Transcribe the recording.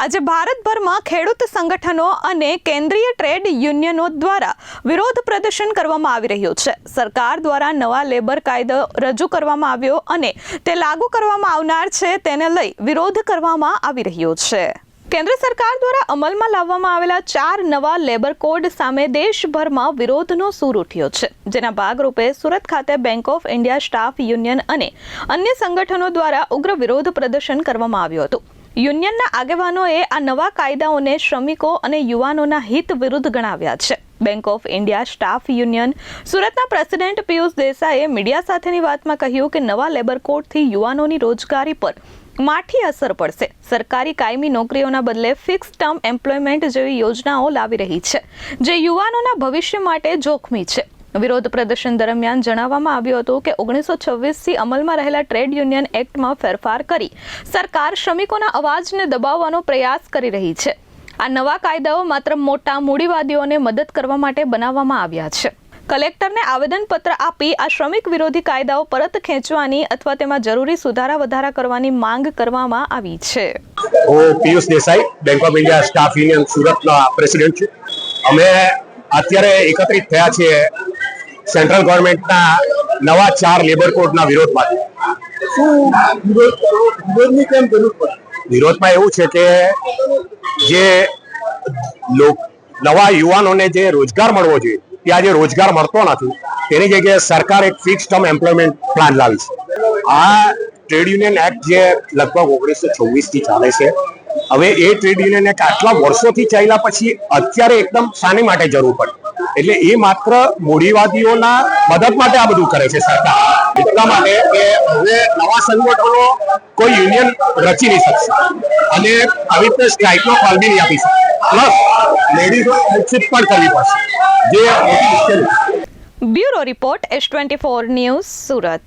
આજે ભારતભરમાં ખેડૂત સંગઠનો અને કેન્દ્રીય ટ્રેડ યુનિયનો દ્વારા વિરોધ પ્રદર્શન કરવામાં આવી રહ્યું છે। સરકાર દ્વારા નવા લેબર કાયદો રજૂ કરવામાં આવ્યો અને તે લાગુ કરવામાં આવનાર છે તેને લઈ વિરોધ કરવામાં આવી રહ્યો છે। કેન્દ્ર સરકાર દ્વારા અમલમાં લાવવામાં આવેલા 4 નવા લેબર કોડ સામે દેશભરમાં વિરોધનો સૂર ઉઠ્યો છે, જેના ભાગરૂપે સુરત ખાતે bank of India staff union અને અન્ય સંગઠનો દ્વારા ઉગ્ર વિરોધ પ્રદર્શન કરવામાં આવ્યું હતું। યુનિયનના આગેવાનોએ આ નવા કાયદાઓને શ્રમિકો અને યુવાનોના હિત વિરુદ્ધ ગણાવ્યા છે। Bank of India staff union સુરતના પ્રેસિડેન્ટ પિયુષ દેસાઈએ મીડિયા સાથેની વાતમાં કહ્યું કે નવા લેબર કોડથી યુવાનોની રોજગારી પર માઠી અસર પડશે। સરકારી કાયમી નોકરીઓના બદલે ફિક્સ ટર્મ એમ્પ્લોયમેન્ટ જેવી યોજનાઓ લાવી રહી છે, જે યુવાનોના ભવિષ્ય માટે જોખમી છે। વિરોધ પ્રદર્શન દરમિયાન જણાવવામાં આવ્યું હતું કે 1926થી અમલમાં રહેલા ટ્રેડ યુનિયન એક્ટમાં ફેરફાર કરી સરકાર શ્રમિકોના અવાજને દબાવવાનો પ્રયાસ કરી રહી છે। આ નવા કાયદાઓ માત્ર મોટા મૂડીવાદીઓને મદદ કરવા માટે બનાવવામાં આવ્યા છે। કલેક્ટરને આવેદનપત્ર આપી આ શ્રમિક વિરોધી કાયદાઓ પરત ખેંચવાની અથવા તેમાં જરૂરી સુધારા વધારા કરવાની માંગ કરવામાં આવી છે। હું Piyush Desai, bank of India staff union સુરતના પ્રેસિડેન્ટ છું। અમે અત્યારે એકત્રિત થયા છીએ સેન્ટ્રલ ગવર્મેન્ટના નવા 4 લેબર કોડના વિરોધમાં। વિરોધમાં એવું છે કે જે નવા યુવાનોને જે રોજગાર મળવો જોઈએ તે આજે રોજગાર મળતો નથી, તેની જગ્યાએ સરકાર એક ફિક્સ ટર્મ એમ્પ્લોયમેન્ટ પ્લાન લાવી છે। આ ટ્રેડ યુનિયન એક્ટ જે લગભગ 1926 થી ચાલે છે, હવે એ ટ્રેડ યુનિયન એક્ટ આટલા વર્ષોથી ચાલ્યા પછી અત્યારે એકદમ શાની માટે જરૂર પડે? એટલે એ માત્ર મૂડીવાદીઓના મદદ માટે આ બધું કરે છે સરકાર, એટલા માટે કે હવે નવા સંગઠનો કોઈ યુનિયન રચી નહીં શકશે અને આવી રીતે સ્ટ્રાઇકનો કોલ બી નહીં આપી શકે, પ્લસ લેડીઝો નિશ્ચિત પણ કરવી પડશે, જે મોટી મુશ્કેલી છે। Bureau report S24 news Surat.